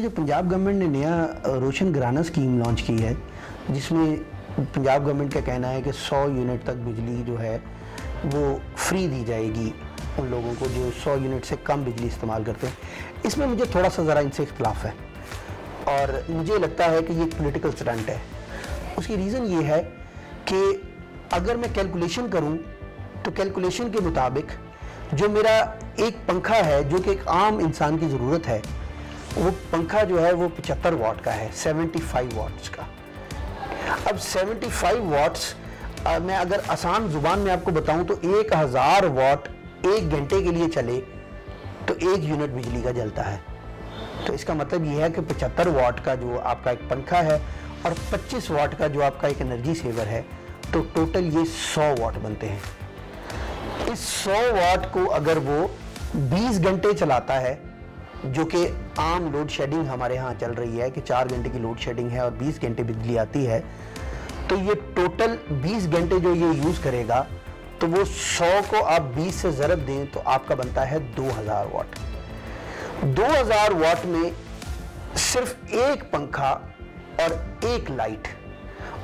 जो पंजाब गवर्नमेंट ने नया रोशन घराना स्कीम लॉन्च की है, जिसमें पंजाब गवर्नमेंट का कहना है कि 100 यूनिट तक बिजली जो है वो फ्री दी जाएगी उन लोगों को जो 100 यूनिट से कम बिजली इस्तेमाल करते हैं। इसमें मुझे थोड़ा सा ज़रा इनसे इख्तलाफ है और मुझे लगता है कि ये पॉलिटिकल स्टंट है। उसकी रीज़न ये है कि अगर मैं कैलकुलेशन करूं तो कैलकुलेशन के मुताबिक जो मेरा एक पंखा है जो कि एक आम इंसान की ज़रूरत है, वो पंखा जो है वो 75 वाट का है, 75 वाट्स का। अब 75 वाट्स मैं अगर आसान ज़ुबान में आपको बताऊं तो 1000 वाट 1 घंटे के लिए चले तो 1 यूनिट बिजली का जलता है। तो इसका मतलब ये है कि 75 वाट का जो आपका एक पंखा है और 25 वाट का जो आपका एक एनर्जी सेवर है, तो टोटल ये 100 वाट बनते हैं। इस 100 वाट को अगर वो 20 घंटे चलाता है, जो कि आम लोड शेडिंग हमारे यहाँ चल रही है कि 4 घंटे की लोड शेडिंग है और 20 घंटे बिजली आती है, तो ये टोटल 20 घंटे जो ये यूज़ करेगा, तो वो 100 को आप 20 से ज़रब दें तो आपका बनता है 2000 वाट। 2000 वाट में सिर्फ एक पंखा और एक लाइट,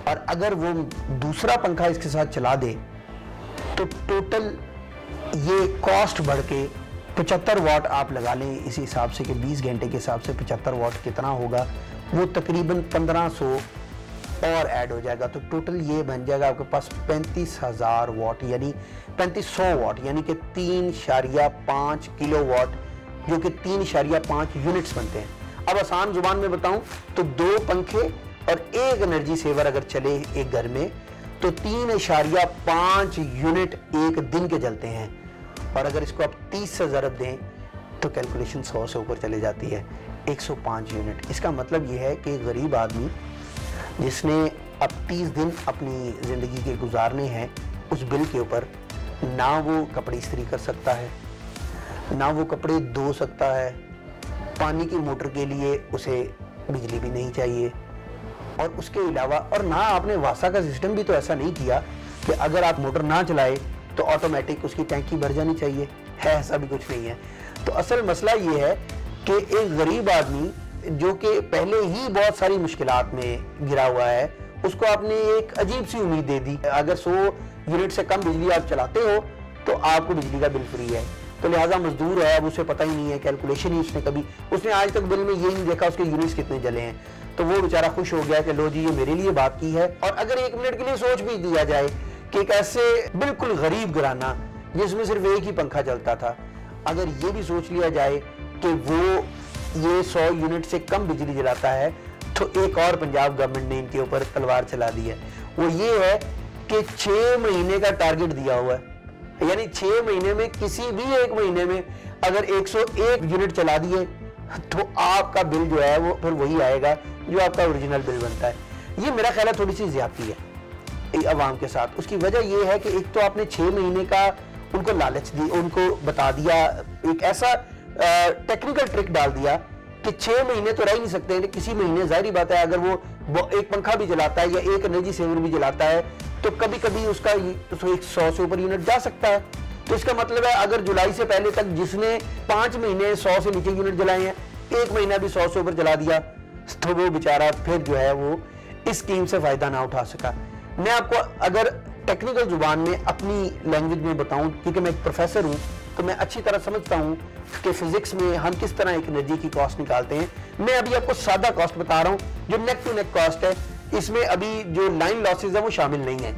और अगर वो दूसरा पंखा इसके साथ चला दे तो टोटल ये कॉस्ट बढ़ के 75 वाट आप लगा लें इसी हिसाब से कि 20 घंटे के हिसाब से 75 वाट कितना होगा, वो तकरीबन 1500 और ऐड हो जाएगा। तो टोटल ये बन जाएगा आपके पास 35,000 वाट, यानी 3500 वाट, यानी कि 3.5 किलो वाट, जो कि 3.5 यूनिट्स बनते हैं। अब आसान जुबान में बताऊं तो 2 पंखे और 1 एनर्जी सेवर अगर चले एक घर में तो 3.5 यूनिट एक दिन के जलते हैं। और अगर इसको आप 30 से ज़रब दें तो कैलकुलेशन 100 से ऊपर चले जाती है, 105 यूनिट। इसका मतलब ये है कि गरीब आदमी जिसने अब 30 दिन अपनी ज़िंदगी के गुजारने हैं, उस बिल के ऊपर ना वो कपड़े इस्त्री कर सकता है, ना वो कपड़े धो सकता है, पानी की मोटर के लिए उसे बिजली भी नहीं चाहिए, और उसके अलावा और ना आपने वासा का सिस्टम भी तो ऐसा नहीं किया कि अगर आप मोटर ना चलाए तो ऑटोमेटिक उसकी टैंकी भर जानी चाहिए, है ऐसा भी कुछ नहीं है। तो असल मसला ये है कि एक गरीब आदमी जो कि पहले ही बहुत सारी मुश्किलात में गिरा हुआ है, उसको आपने एक अजीब सी उम्मीद दे दी, अगर 100 यूनिट से कम बिजली आप चलाते हो तो आपको बिजली का बिल फ्री है। तो लिहाजा मजदूर है, अब उसे पता ही नहीं है, कैलकुलेशन ही उसने आज तक बिल में ये नहीं देखा उसके यूनिट्स कितने जले हैं। तो वो बेचारा खुश हो गया कि लो जी ये मेरे लिए बात की है। और अगर 1 मिनट के लिए सोच भी दिया जाए कि एक ऐसे बिल्कुल गरीब घराना जिसमें सिर्फ एक ही पंखा चलता था, अगर ये भी सोच लिया जाए कि वो ये 100 यूनिट से कम बिजली जलाता है, तो एक और पंजाब गवर्नमेंट ने इनके ऊपर तलवार चला दी है। वो ये है कि 6 महीने का टारगेट दिया हुआ है, यानी 6 महीने में किसी भी एक महीने में अगर 101 यूनिट चला दिए तो आपका बिल जो है वो फिर वही आएगा जो आपका ओरिजिनल बिल बनता है। ये मेरा ख्याल है थोड़ी सी ज्यादती है अवाम के साथ। उसकी वजह ये है कि एक तो आपने 6 महीने का उनको लालच दी, उनको बता दिया, एक ऐसा टेक्निकल ट्रिक डाल दिया कि 6 महीने तो रह ही नहीं सकते, किसी महीने जाहिर बात है अगर वो एक पंखा भी जलाता है या एक एनर्जी सेवर भी जलाता है तो कभी कभी उसका 100 से ऊपर यूनिट जा सकता है। तो इसका मतलब है अगर जुलाई से पहले तक जिसने 5 महीने 100 से नीचे यूनिट जलाए हैं, 1 महीना भी 100 से ऊपर जला दिया, तो वो बेचारा फिर जो है वो इस स्कीम से फायदा ना उठा सका। मैं आपको अगर टेक्निकल जुबान में अपनी लैंग्वेज में बताऊं, क्योंकि मैं एक प्रोफेसर हूं तो मैं अच्छी तरह समझता हूं कि फिजिक्स में हम किस तरह एक एनर्जी की कॉस्ट निकालते हैं। मैं अभी आपको सादा कॉस्ट बता रहा हूं जो नेक टू नेक कॉस्ट है, इसमें अभी जो लाइन लॉसेज है वो शामिल नहीं है।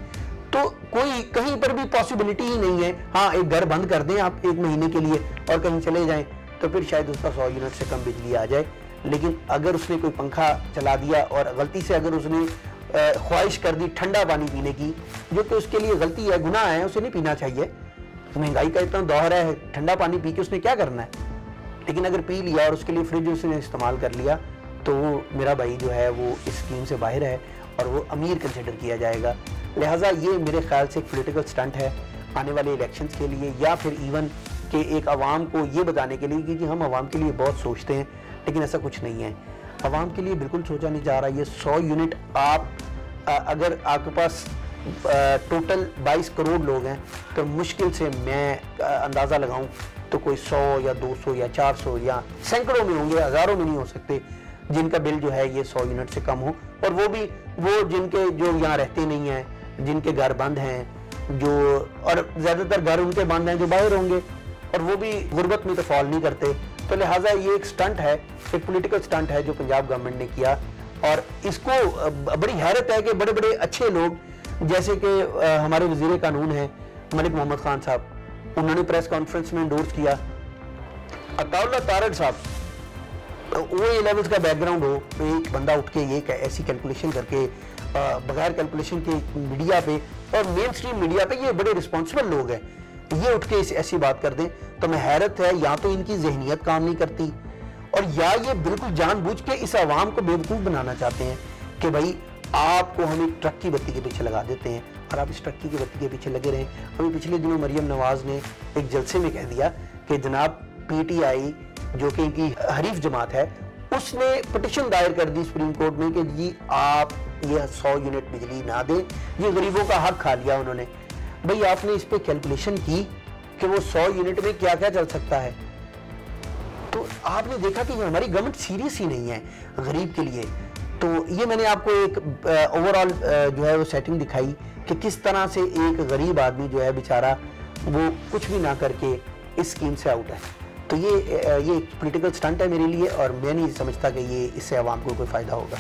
तो कोई कहीं पर भी पॉसिबिलिटी ही नहीं है, हाँ एक घर बंद कर दें आप 1 महीने के लिए और कहीं चले जाएं तो फिर शायद उसका 100 यूनिट से कम बिजली आ जाए। लेकिन अगर उसने कोई पंखा चला दिया और गलती से अगर उसने ख्वाहिश कर दी ठंडा पानी पीने की, जो कि उसके लिए गलती है, गुनाह है, उसे नहीं पीना चाहिए। महंगाई का इतना दौर है, ठंडा पानी पी के उसने क्या करना है। लेकिन अगर पी लिया और उसके लिए फ्रिज उसने इस्तेमाल कर लिया तो मेरा भाई जो है वो इस स्कीम से बाहर है और वो अमीर कंसिडर किया जाएगा। लिहाजा ये मेरे ख्याल से एक पॉलिटिकल स्टंट है आने वाले इलेक्शंस के लिए, या फिर इवन कि एक आवाम को ये बताने के लिए कि हम आवाम के लिए बहुत सोचते हैं, लेकिन ऐसा कुछ नहीं है। आवाम के लिए बिल्कुल सोचा नहीं जा रहा। ये 100 यूनिट आप अगर आपके पास टोटल 22 करोड़ लोग हैं तो मुश्किल से मैं अंदाज़ा लगाऊं तो कोई 100 या 200 या 400 या सैकड़ों में होंगे, हज़ारों में नहीं हो सकते। जिनका बिल जो है ये 100 यूनिट से कम हो, और वो भी वो जिनके जो यहाँ रहते नहीं हैं, जिनके घर बंद हैं, जो और ज़्यादातर घर उनके बंद हैं जो बाहर होंगे, और वो भी गुर्बत में तो फॉल नहीं करते। तो लिहाजा ये एक स्टंट है, एक पॉलिटिकल स्टंट है जो पंजाब गवर्नमेंट ने किया, और इसको बड़ी हैरत है कि बड़े बड़े अच्छे लोग जैसे कि हमारे वज़ीर कानून हैं मलिक मोहम्मद खान साहब, उन्होंने प्रेस कॉन्फ्रेंस में इंडोर्स किया। अताउल्ला तारड़ साहब, वो ए लेवल्स का बैकग्राउंड हो, एक बंदा उठ के ये ऐसी कैलकुलेशन करके बगैर कैलकुलेशन के मीडिया पे और मेन स्ट्रीम मीडिया पे, ये बड़े रिस्पॉन्सिबल लोग हैं, ये उठ के ऐसी बात कर दें तो मैं हैरत है। या तो इनकी जहनीत काम नहीं करती, और या ये बिल्कुल जानबूझ के इस आवाम को बेवकूफ़ बनाना चाहते हैं कि भाई आपको हम एक ट्रक की बत्ती के पीछे लगा देते हैं और आप इस ट्रक की बत्ती के पीछे लगे रहें। अभी पिछले दिनों मरियम नवाज ने एक जलसे में कह दिया कि जनाब पीटीआई जो कि इनकी हरीफ जमात है, उसने पिटिशन दायर कर दी सुप्रीम कोर्ट में कि जी आप ये 100 यूनिट बिजली ना दें, ये गरीबों का हक खा लिया उन्होंने। भाई आपने इस पर कैलकुलेशन की कि वो 100 यूनिट में क्या क्या चल सकता है, तो आपने देखा कि हमारी गवर्नमेंट सीरियस ही नहीं है गरीब के लिए। तो ये मैंने आपको एक ओवरऑल जो है वो सेटिंग दिखाई कि किस तरह से एक गरीब आदमी जो है बेचारा वो कुछ भी ना करके इस स्कीम से आउट है। तो ये एक पॉलिटिकल स्टंट है मेरे लिए, और मैं नहीं समझता कि ये इससे आवाम को कोई फ़ायदा होगा।